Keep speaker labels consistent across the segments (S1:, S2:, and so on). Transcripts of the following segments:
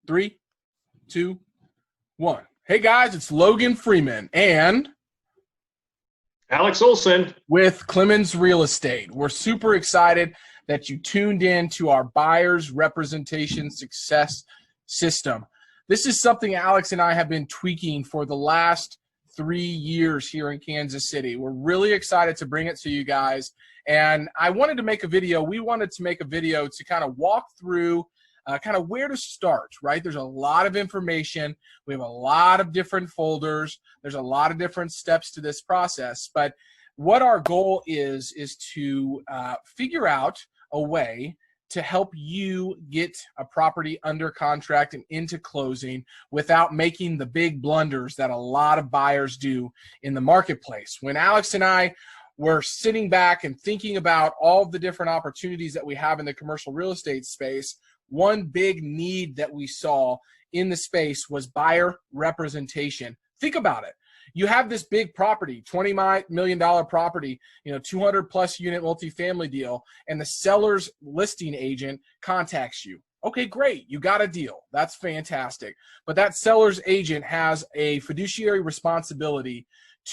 S1: 3, 2, 1. Hey guys, it's Logan Freeman and
S2: Alex Olson
S1: with Clemens Real Estate. We're super excited that you tuned in to our buyer's representation success system. This is something Alex and I have been tweaking for the last 3 years here in Kansas City. We're really excited to bring it to you guys. And I wanted to make a video. We wanted to make a video to kind of walk through kind of where to start, right? There's a lot of information. We have a lot of different folders. There's a lot of different steps to this process. But what our goal is to figure out a way to help you get a property under contract and into closing without making the big blunders that a lot of buyers do in the marketplace. When Alex and I were sitting back and thinking about all the different opportunities that we have in the commercial real estate space, one big need that we saw in the space was buyer representation. Think about it. You have this big property, $20 million property, 200 plus unit multifamily deal, and the seller's listing agent contacts you. Okay, great. You got a deal. That's fantastic. But that seller's agent has a fiduciary responsibility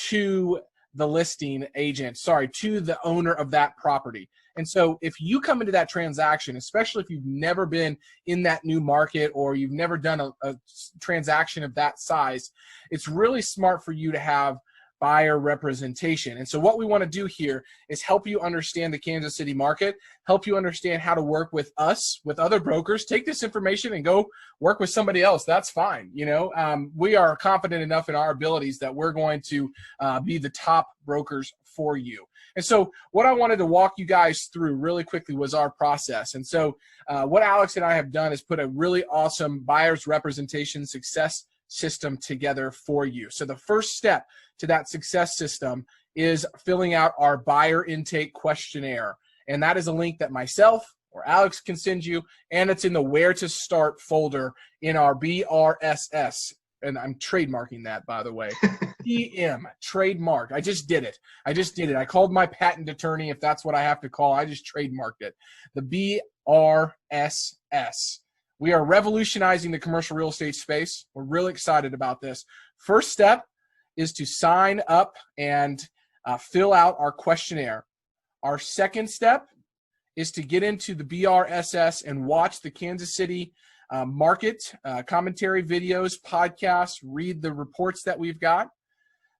S1: to the listing agent, to the owner of that property. And so if you come into that transaction, especially if you've never been in that new market or you've never done a transaction of that size, it's really smart for you to have buyer representation. And so what we want to do here is help you understand the Kansas City market, help you understand how to work with us, with other brokers. Take this information and go work with somebody else. That's fine. We are confident enough in our abilities that we're going to be the top brokers for you. And so what I wanted to walk you guys through really quickly was our process. And so what Alex and I have done is put a really awesome buyer's representation success system together for you. So the first step to that success system is filling out our buyer intake questionnaire. And that is a link that myself or Alex can send you, and it's in the where to start folder in our BRSS. And I'm trademarking that, by the way. PM, trademark. I just did it. I called my patent attorney, if that's what I have to call. I just trademarked it. The BRSS. We are revolutionizing the commercial real estate space. We're really excited about this. First step is to sign up and fill out our questionnaire. Our second step is to get into the BRSS and watch the Kansas City market commentary videos, podcasts, read the reports that we've got.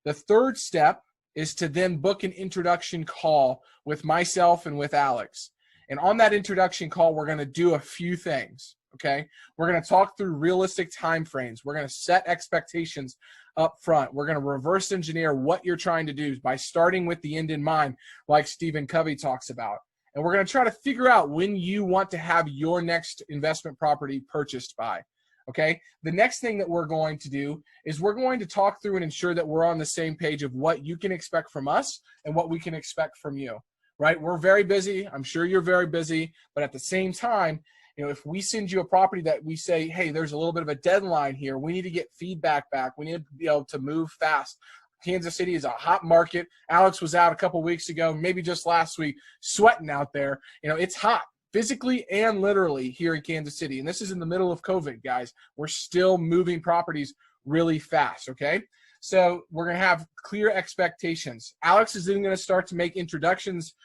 S1: The third step is to then book an introduction call with myself and with Alex. And on that introduction call, we're going to do a few things. Okay, we're going to talk through realistic timeframes. We're going to set expectations up front. We're going to reverse engineer what you're trying to do by starting with the end in mind, like Stephen Covey talks about. And we're going to try to figure out when you want to have your next investment property purchased by. Okay, the next thing that we're going to do is we're going to talk through and ensure that we're on the same page of what you can expect from us and what we can expect from you. Right? We're very busy. I'm sure you're very busy, but at the same time, if we send you a property that we say, hey, there's a little bit of a deadline here, we need to get feedback back. We need to be able to move fast. Kansas City is a hot market. Alex was out a couple weeks ago, maybe just last week, sweating out there. It's hot physically and literally here in Kansas City. And this is in the middle of COVID, guys. We're still moving properties really fast, okay? So we're going to have clear expectations. Alex is then going to start to make introductions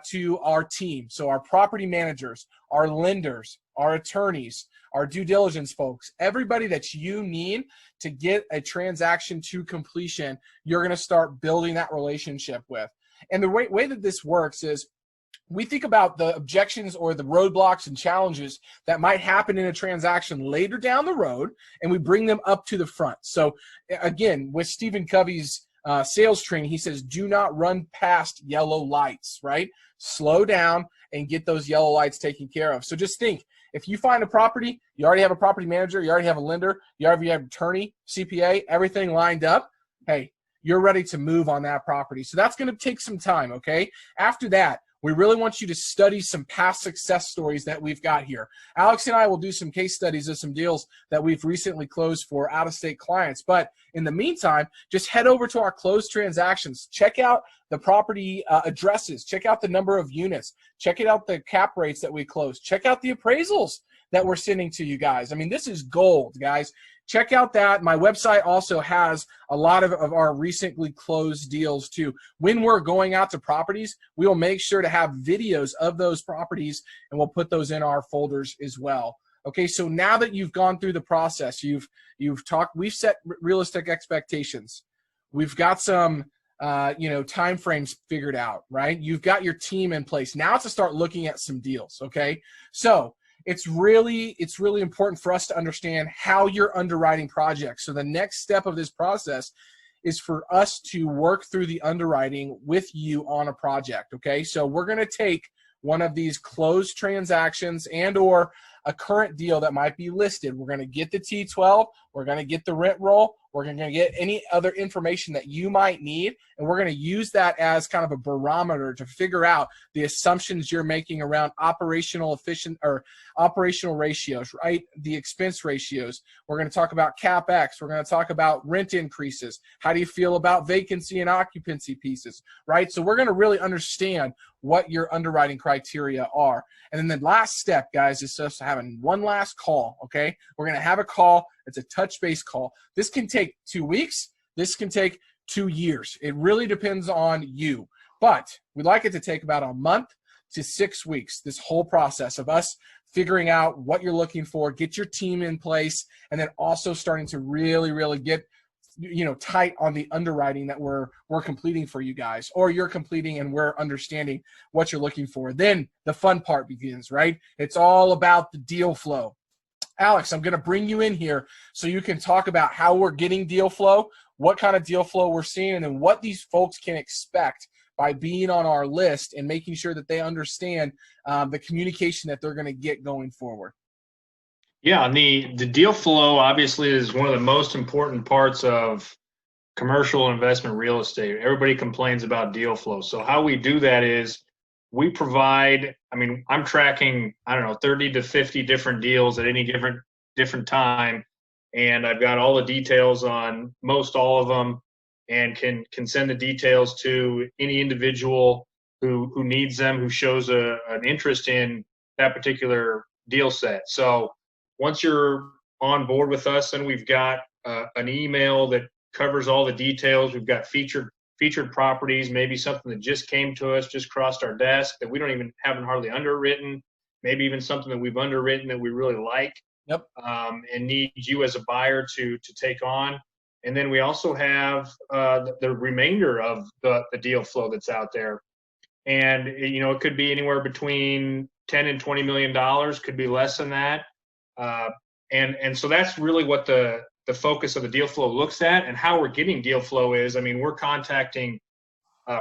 S1: to our team. So our property managers, our lenders, our attorneys, our due diligence folks, everybody that you need to get a transaction to completion, you're going to start building that relationship with. And the way that this works is we think about the objections or the roadblocks and challenges that might happen in a transaction later down the road, and we bring them up to the front. So again, with Stephen Covey's sales training, he says, do not run past yellow lights, right? Slow down and get those yellow lights taken care of. So just think, if you find a property, you already have a property manager, you already have a lender, you already have an attorney, CPA, everything lined up, hey, you're ready to move on that property. So that's going to take some time, okay? After that, we really want you to study some past success stories that we've got here. Alex and I will do some case studies of some deals that we've recently closed for out-of-state clients. But in the meantime, just head over to our closed transactions. Check out the property addresses. Check out the number of units. Check it out the cap rates that we closed. Check out the appraisals that we're sending to you guys. I mean, this is gold, guys. Check out that. My website also has a lot of our recently closed deals too. When we're going out to properties, we will make sure to have videos of those properties, and we'll put those in our folders as well. Okay, so now that you've gone through the process, you've talked, we've set realistic expectations. We've got some time frames figured out, right? You've got your team in place. Now to start looking at some deals, okay? So it's really important for us to understand how you're underwriting projects. So the next step of this process is for us to work through the underwriting with you on a project, okay? So we're gonna take one of these closed transactions and or a current deal that might be listed. We're gonna get the T12, we're gonna get the rent roll, we're gonna get any other information that you might need, and we're gonna use that as kind of a barometer to figure out the assumptions you're making around operational ratios, right? The expense ratios. We're gonna talk about CapEx, we're gonna talk about rent increases. How do you feel about vacancy and occupancy pieces, right? So we're gonna really understand what your underwriting criteria are. And then the last step, guys, is just having one last call, okay? We're gonna have a call. It's a touch-base call. This can take 2 weeks. This can take 2 years. It really depends on you. But we'd like it to take about a month to 6 weeks, this whole process of us figuring out what you're looking for, get your team in place, and then also starting to really get tight on the underwriting that we're completing for you guys, or you're completing and we're understanding what you're looking for. Then the fun part begins, right? It's all about the deal flow. Alex, I'm going to bring you in here so you can talk about how we're getting deal flow, what kind of deal flow we're seeing, and then what these folks can expect by being on our list and making sure that they understand the communication that they're going to get going forward.
S2: Yeah, and the deal flow obviously is one of the most important parts of commercial investment real estate. Everybody complains about deal flow. So how we do that is we provide, I'm tracking, 30 to 50 different deals at any different time. And I've got all the details on most all of them, and can send the details to any individual who needs them, who shows an interest in that particular deal set. So once you're on board with us, then we've got an email that covers all the details. We've got featured properties, maybe something that just came to us, just crossed our desk that we haven't hardly underwritten, maybe even something that we've underwritten that we really like.
S1: Yep.
S2: And need you as a buyer to take on. And then we also have the remainder of the deal flow that's out there. And, it could be anywhere between $10 and $20 million, could be less than that. And so that's really what the focus of the deal flow looks at. And how we're getting deal flow is, we're contacting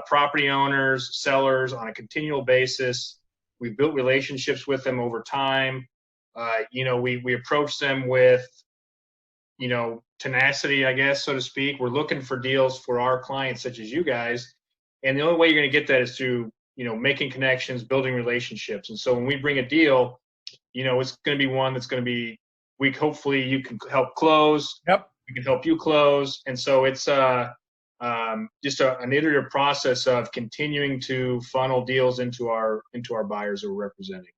S2: property owners, sellers on a continual basis. We've built relationships with them over time. We approach them with, tenacity, I guess, so to speak. We're looking for deals for our clients, such as you guys. And the only way you're going to get that is through, making connections, building relationships. And so when we bring a deal, it's going to be one that's going to be, hopefully you can help close.
S1: Yep.
S2: We can help you close. And so it's just an iterative process of continuing to funnel deals into our buyers that we're representing.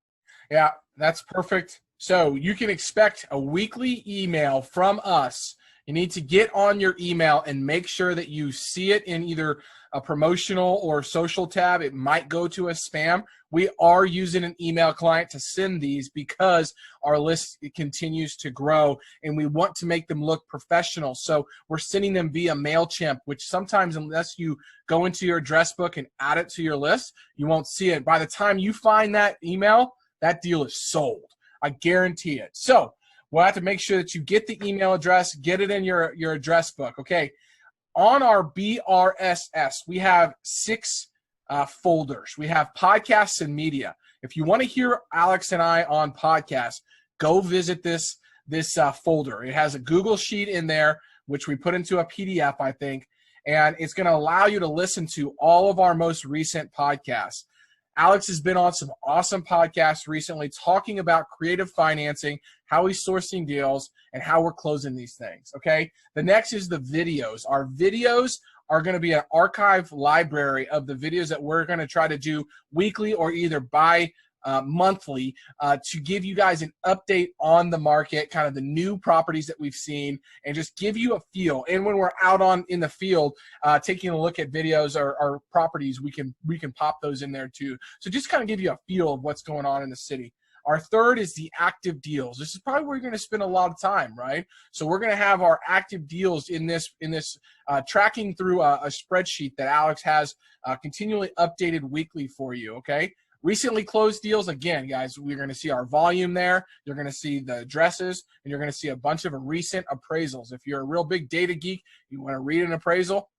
S1: Yeah, that's perfect. So you can expect a weekly email from us. You need to get on your email and make sure that you see it in either a promotional or social tab. It might go to a spam. We are using an email client to send these because our list continues to grow and we want to make them look professional. So we're sending them via MailChimp, which sometimes, unless you go into your address book and add it to your list, you won't see it. By the time you find that email, that deal is sold. I guarantee it. So we'll have to make sure that you get the email address, get it in your address book. Okay. On our BRSS, we have 6 folders. We have podcasts and media. If you want to hear Alex and I on podcasts, go visit this folder. It has a Google sheet in there, which we put into a PDF, I think, and it's going to allow you to listen to all of our most recent podcasts. Alex has been on some awesome podcasts recently talking about creative financing, how he's sourcing deals, and how we're closing these things, okay? The next is the videos. Our videos are going to be an archive library of the videos that we're going to try to do weekly or either monthly to give you guys an update on the market, kind of the new properties that we've seen, and just give you a feel. And when we're out in the field taking a look at videos or properties, we can pop those in there too. So just kind of give you a feel of what's going on in the city. Our third is the active deals. This is probably where you're going to spend a lot of time, right? So we're going to have our active deals in this tracking through a spreadsheet that Alex has continually updated weekly for you, okay? Recently closed deals, again, guys, we're going to see our volume there. You're going to see the addresses, and you're going to see a bunch of recent appraisals. If you're a real big data geek, you want to read an appraisal,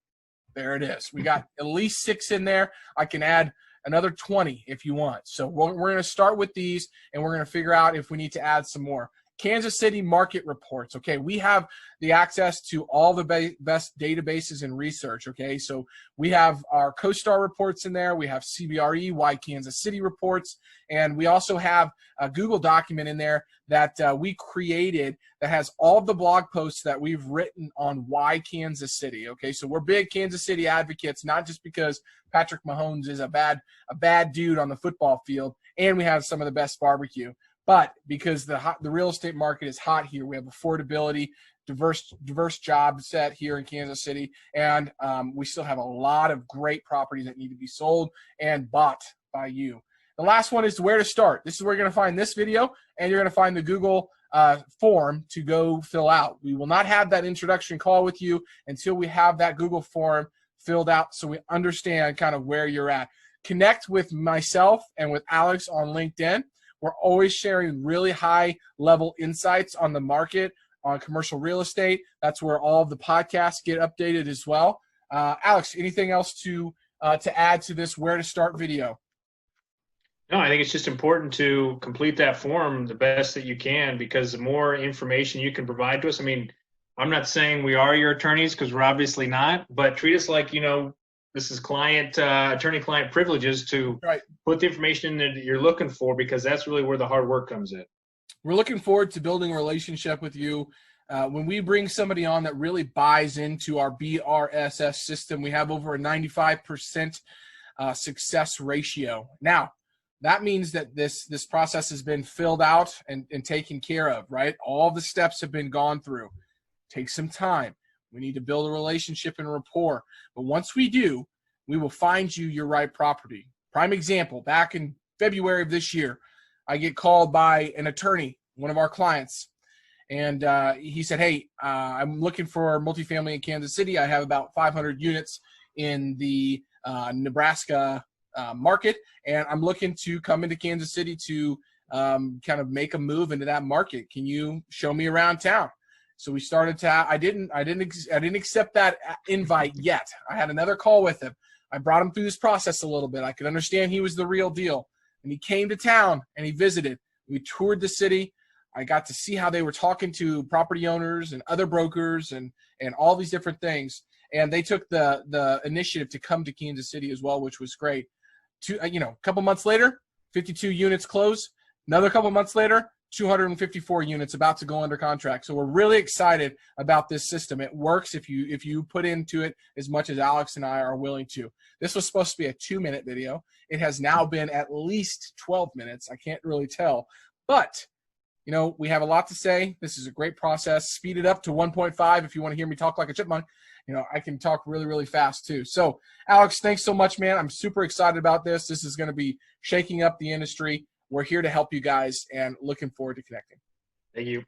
S1: there it is. We got at least 6 in there. I can add another 20 if you want. So we're going to start with these, and we're going to figure out if we need to add some more. Kansas City market reports. Okay, we have the access to all the best databases and research. Okay, so we have our CoStar reports in there. We have CBRE, Why Kansas City reports, and we also have a Google document in there that we created that has all of the blog posts that we've written on why Kansas City. Okay, so we're big Kansas City advocates, not just because Patrick Mahomes is a bad dude on the football field, and we have some of the best barbecue, but because the real estate market is hot here. We have affordability, diverse job set here in Kansas City, and we still have a lot of great properties that need to be sold and bought by you. The last one is where to start. This is where you're going to find this video, and you're going to find the Google form to go fill out. We will not have that introduction call with you until we have that Google form filled out so we understand kind of where you're at. Connect with myself and with Alex on LinkedIn. We're always sharing really high-level insights on the market, on commercial real estate. That's where all of the podcasts get updated as well. Alex, anything else to add to this where to start video?
S2: No, I think it's just important to complete that form the best that you can, because the more information you can provide to us. I mean, I'm not saying we are your attorneys, because we're obviously not, but treat us like, this is attorney-client privileges to put the information in that you're looking for, because that's really where the hard work comes in.
S1: We're looking forward to building a relationship with you. When we bring somebody on that really buys into our BRSS system, we have over a 95% success ratio. Now, that means that this process has been filled out and taken care of, right? All the steps have been gone through. Take some time. We need to build a relationship and rapport. But once we do, we will find you your right property. Prime example, back in February of this year, I get called by an attorney, one of our clients, and he said, hey, I'm looking for multifamily in Kansas City. I have about 500 units in the Nebraska market, and I'm looking to come into Kansas City to kind of make a move into that market. Can you show me around town? So we started to. I didn't accept that invite yet. I had another call with him. I brought him through this process a little bit. I could understand he was the real deal, and he came to town and he visited. We toured the city. I got to see how they were talking to property owners and other brokers and all these different things. And they took the initiative to come to Kansas City as well, which was great. A couple months later, 52 units closed. Another couple months later, 254 units about to go under contract. So we're really excited about this system. It works if you put into it as much as Alex and I are willing to. This was supposed to be a 2-minute video. It has now been at least 12 minutes. I can't really tell. But, we have a lot to say. This is a great process. Speed it up to 1.5 if you want to hear me talk like a chipmunk. I can talk really, really fast too. So, Alex, thanks so much, man. I'm super excited about this. This is going to be shaking up the industry. We're here to help you guys and looking forward to connecting.
S2: Thank you.